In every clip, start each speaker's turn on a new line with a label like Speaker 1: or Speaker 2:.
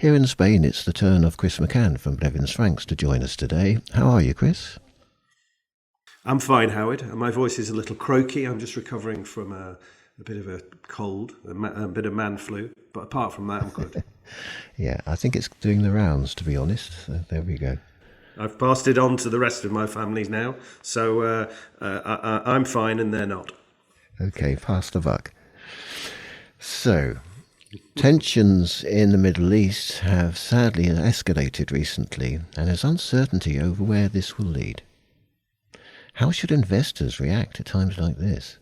Speaker 1: Here in Spain, it's the turn of Chris McCann from Blevins Franks to join us today. How are you, Chris?
Speaker 2: I'm fine, Howard. My voice is a little croaky. I'm just recovering from a bit of a cold, a bit of man flu. But apart from that, I'm good.
Speaker 1: Yeah, I think it's doing the rounds, to be honest. So there we go.
Speaker 2: I've passed it on to the rest of my families now. So I'm fine and they're not.
Speaker 1: Okay, pass the buck. So, tensions in the Middle East have sadly escalated recently, and there's uncertainty over where this will lead. How should investors react at times like this?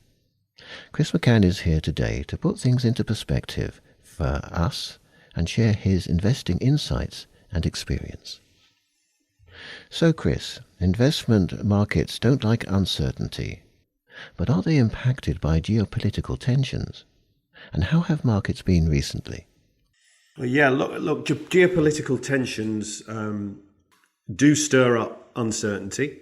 Speaker 1: Chris McCann is here today to put things into perspective for us and share his investing insights and experience. So Chris, investment markets don't like uncertainty, but are they impacted by geopolitical tensions? And how have markets been recently?
Speaker 2: Yeah, look, geopolitical tensions do stir up uncertainty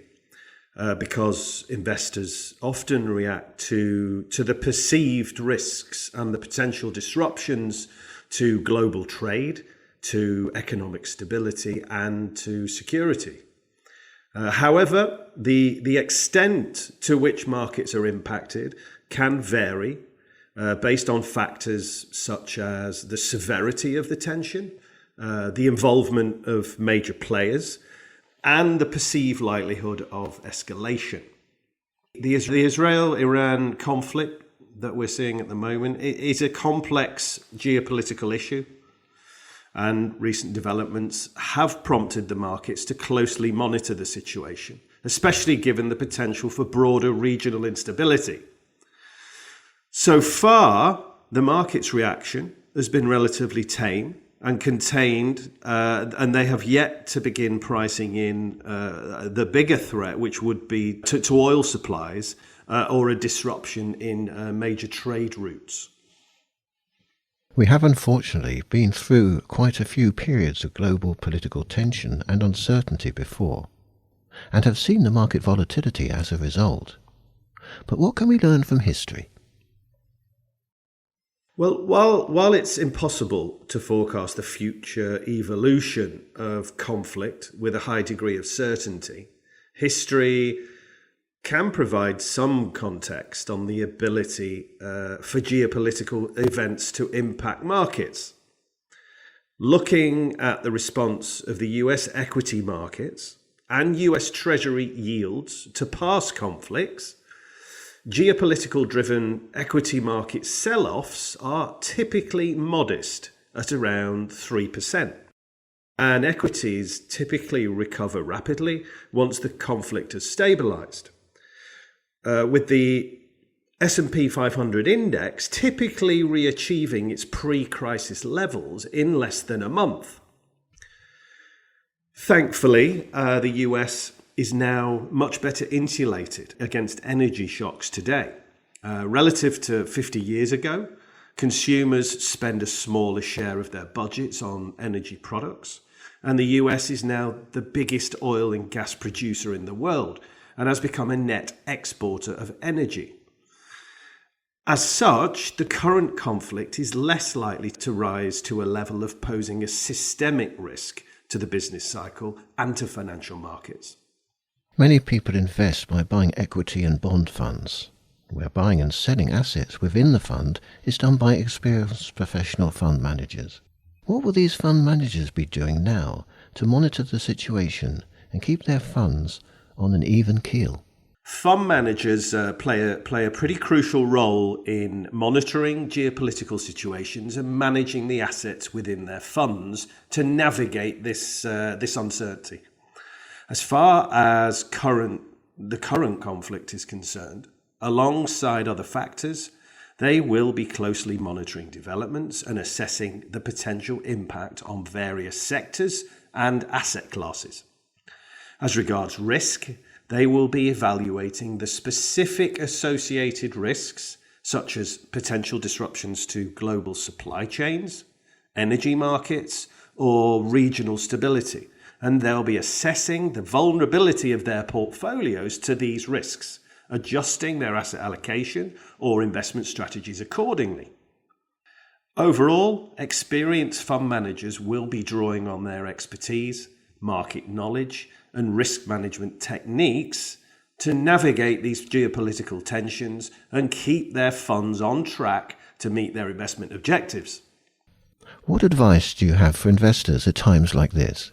Speaker 2: because investors often react to the perceived risks and the potential disruptions to global trade, to economic stability and to security. However, the extent to which markets are impacted can vary based on factors such as the severity of the tension, the involvement of major players, and the perceived likelihood of escalation. The Israel-Iran conflict that we're seeing at the moment is a complex geopolitical issue, and recent developments have prompted the markets to closely monitor the situation, especially given the potential for broader regional instability. So far, the market's reaction has been relatively tame and contained, and they have yet to begin pricing in the bigger threat, which would be to oil supplies or a disruption in major trade routes.
Speaker 1: We have unfortunately been through quite a few periods of global political tension and uncertainty before, and have seen the market volatility as a result. But what can we learn from history?
Speaker 2: Well, while it's impossible to forecast the future evolution of conflict with a high degree of certainty, history can provide some context on the ability for geopolitical events to impact markets. Looking at the response of the US equity markets and US Treasury yields to past conflicts, geopolitical-driven equity market sell-offs are typically modest at around 3%. And equities typically recover rapidly once the conflict has stabilized. With the S&P 500 index typically re-achieving its pre-crisis levels in less than a month. Thankfully, the US is now much better insulated against energy shocks today. Relative to 50 years ago, consumers spend a smaller share of their budgets on energy products, and the US is now the biggest oil and gas producer in the world and has become a net exporter of energy. As such, the current conflict is less likely to rise to a level of posing a systemic risk to the business cycle and to financial markets.
Speaker 1: Many people invest by buying equity and bond funds, where buying and selling assets within the fund is done by experienced professional fund managers. What will these fund managers be doing now to monitor the situation and keep their funds on an even keel?
Speaker 2: Fund managers play a pretty crucial role in monitoring geopolitical situations and managing the assets within their funds to navigate this uncertainty. As far as the current conflict is concerned, alongside other factors, they will be closely monitoring developments and assessing the potential impact on various sectors and asset classes. As regards risk, they will be evaluating the specific associated risks, such as potential disruptions to global supply chains, energy markets, or regional stability. And they'll be assessing the vulnerability of their portfolios to these risks, adjusting their asset allocation or investment strategies accordingly. Overall, experienced fund managers will be drawing on their expertise, market knowledge, and risk management techniques to navigate these geopolitical tensions and keep their funds on track to meet their investment objectives.
Speaker 1: What advice do you have for investors at times like this?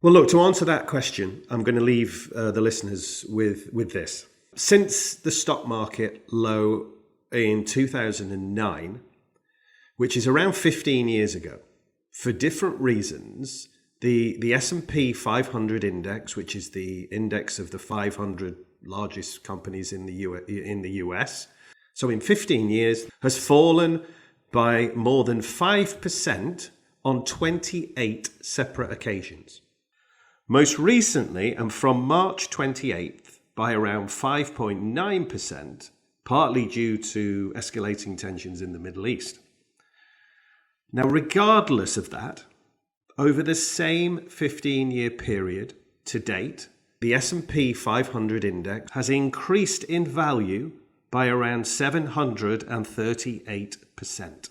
Speaker 2: Well, look, to answer that question, I'm going to leave the listeners with this. Since the stock market low in 2009, which is around 15 years ago, for different reasons, the S&P 500 index, which is the index of the 500 largest companies in the US, so in 15 years, has fallen by more than 5% on 28 separate occasions. Most recently, and from March 28th, by around 5.9%, partly due to escalating tensions in the Middle East. Now, regardless of that, over the same 15-year period to date, the S&P 500 index has increased in value by around 738%.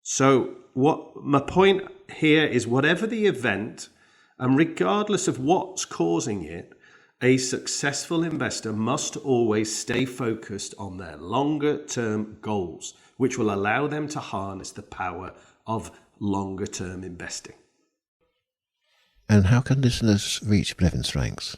Speaker 2: So what my point here is, whatever the event, and regardless of what's causing it, a successful investor must always stay focused on their longer-term goals, which will allow them to harness the power of longer-term investing.
Speaker 1: And how can listeners reach Blevins Franks?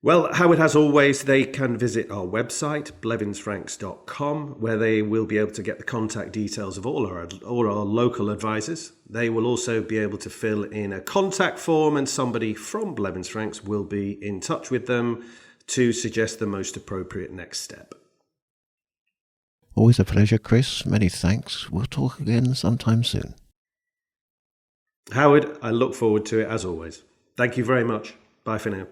Speaker 2: Well, Howard, as always, they can visit our website, blevinsfranks.com, where they will be able to get the contact details of all our local advisors. They will also be able to fill in a contact form, and somebody from Blevins Franks will be in touch with them to suggest the most appropriate next step.
Speaker 1: Always a pleasure, Chris. Many thanks. We'll talk again sometime soon.
Speaker 2: Howard, I look forward to it as always. Thank you very much. Bye for now.